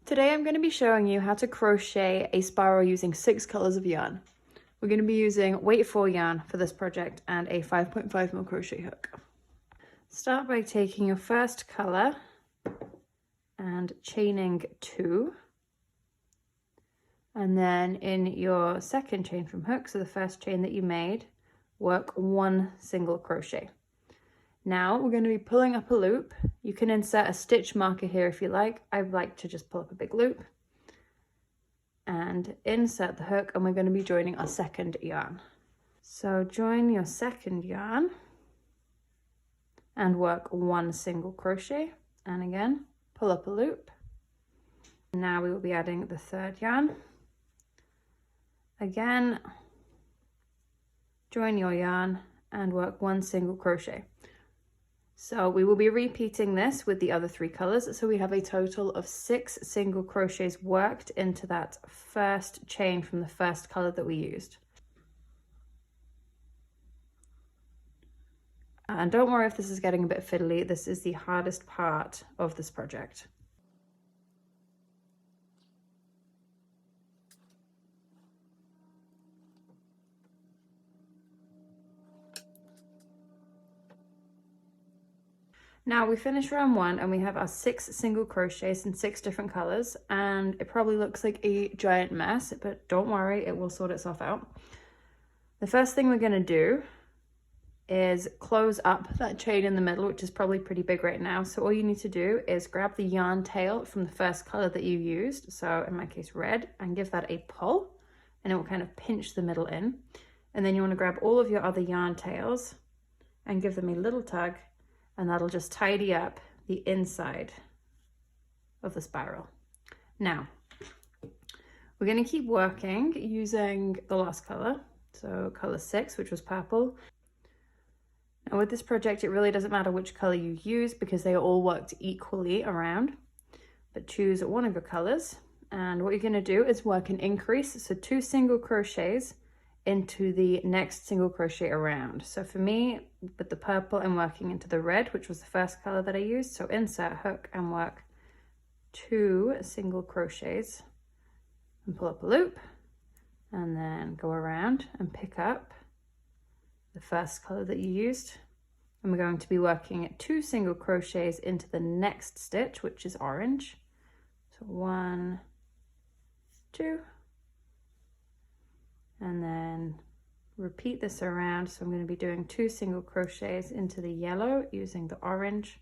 Today I'm going to be showing you how to crochet a spiral using 6 colors of yarn. We're going to be using weight 4 yarn for this project and a 5.5mm crochet hook. Start by taking your first color and chaining 2. And then in your second chain from hook, so the first chain that you made, work 1 single crochet. Now we're going to be pulling up a loop. You can insert a stitch marker here if you like. I like to just pull up a big loop and insert the hook, and we're going to be joining our second yarn. So join your second yarn and work 1 single crochet, and again pull up a loop. Now we will be adding the third yarn. Again, join your yarn and work 1 single crochet. So we will be repeating this with the other 3 colors. So we have a total of 6 single crochets worked into that first chain from the first color that we used. And don't worry if this is getting a bit fiddly. This is the hardest part of this project. Now we finished round 1 and we have our 6 single crochets in 6 different colors, and it probably looks like a giant mess, but don't worry, it will sort itself out. The first thing we're going to do is close up that chain in the middle, which is probably pretty big right now. So all you need to do is grab the yarn tail from the first color that you used, so in my case red, and give that a pull, and it will kind of pinch the middle in. And then you want to grab all of your other yarn tails and give them a little tug, and that'll just tidy up the inside of the spiral. Now, we're going to keep working using the last color, so color 6, which was purple. Now with this project, it really doesn't matter which color you use because they are all worked equally around, but choose one of your colors. And what you're going to do is work an increase, so 2 single crochets into the next single crochet around. So for me, with the purple, I'm working into the red, which was the first color that I used. So insert hook and work 2 single crochets and pull up a loop, and then go around and pick up the first color that you used. And we're going to be working 2 single crochets into the next stitch, which is orange. So 1, 2, and then repeat this around. So I'm going to be doing 2 single crochets into the yellow using the orange,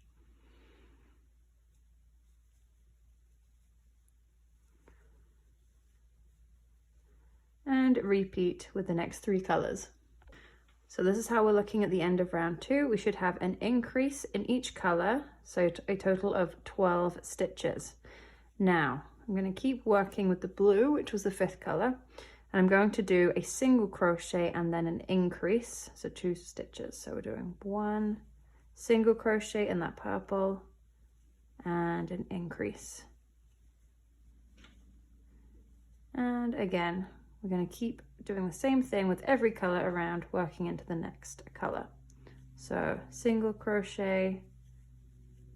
and repeat with the next 3 colors. So this is how we're looking at the end of round 2. We should have an increase in each color, so a total of 12 stitches. Now I'm going to keep working with the blue, which was the 5th color. And I'm going to do a single crochet and then an increase, so 2 stitches. So we're doing 1 single crochet in that purple and an increase. And again, we're going to keep doing the same thing with every color around, working into the next color. So single crochet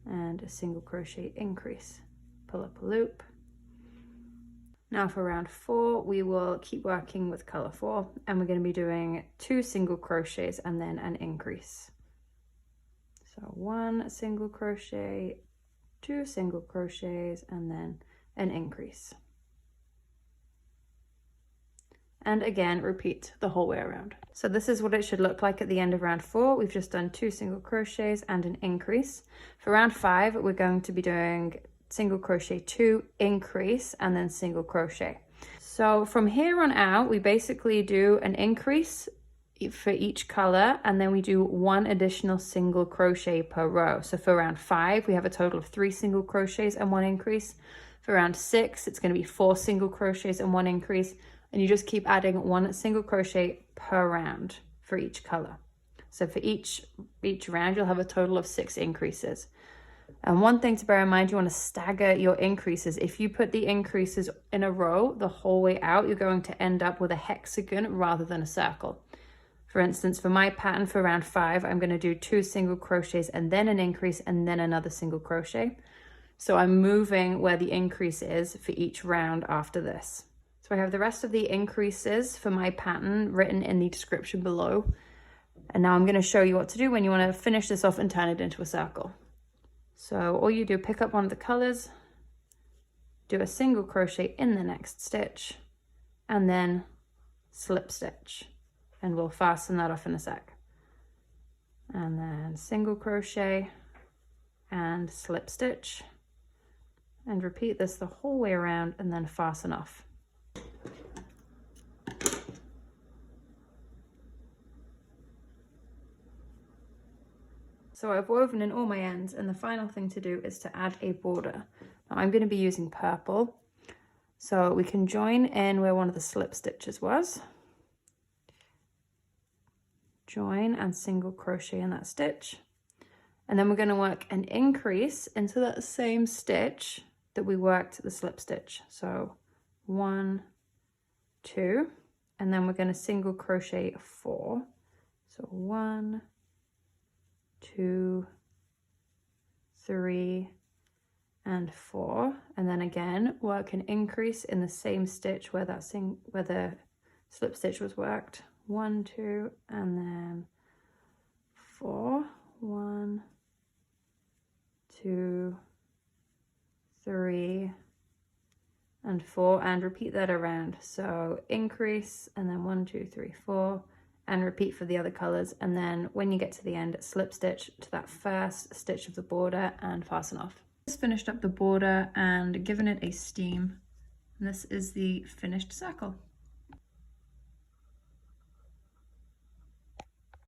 and a single crochet increase. Pull up a loop. Now for round 4, we will keep working with color 4, and we're going to be doing 2 single crochets and then an increase. So 1 single crochet, 2 single crochets, and then an increase. And again, repeat the whole way around. So this is what it should look like at the end of round 4. We've just done 2 single crochets and an increase. For round 5, we're going to be doing single crochet 2, increase, and then single crochet. So from here on out, we basically do an increase for each color, and then we do 1 additional single crochet per row. So for round 5, we have a total of 3 single crochets and 1 increase. For round 6, it's going to be 4 single crochets and 1 increase, and you just keep adding 1 single crochet per round for each color. So for each round, you'll have a total of 6 increases. And one thing to bear in mind, you want to stagger your increases. If you put the increases in a row the whole way out, you're going to end up with a hexagon rather than a circle. For instance, for my pattern for round 5, I'm going to do 2 single crochets and then an increase and then another single crochet. So I'm moving where the increase is for each round after this. So I have the rest of the increases for my pattern written in the description below. And now I'm going to show you what to do when you want to finish this off and turn it into a circle. So all you do, pick up one of the colors, do a single crochet in the next stitch, and then slip stitch. And we'll fasten that off in a sec. And then single crochet and slip stitch. And repeat this the whole way around and then fasten off. So I've woven in all my ends, and the final thing to do is to add a border. Now I'm going to be using purple, so we can join in where one of the slip stitches was. Join and single crochet in that stitch. And then we're going to work an increase into that same stitch that we worked the slip stitch. So 1, 2, and then we're going to single crochet 4. So 1, 2, 3, and 4, and then again work an increase in the same stitch where that where the slip stitch was worked. 1, 2, and then 4. 1, 2, 3, and 4, and repeat that around. So increase, and then 1, 2, 3, 4. And repeat for the other colors, and then when you get to the end, slip stitch to that first stitch of the border and fasten off. Just finished up the border and given it a steam, and this is the finished circle.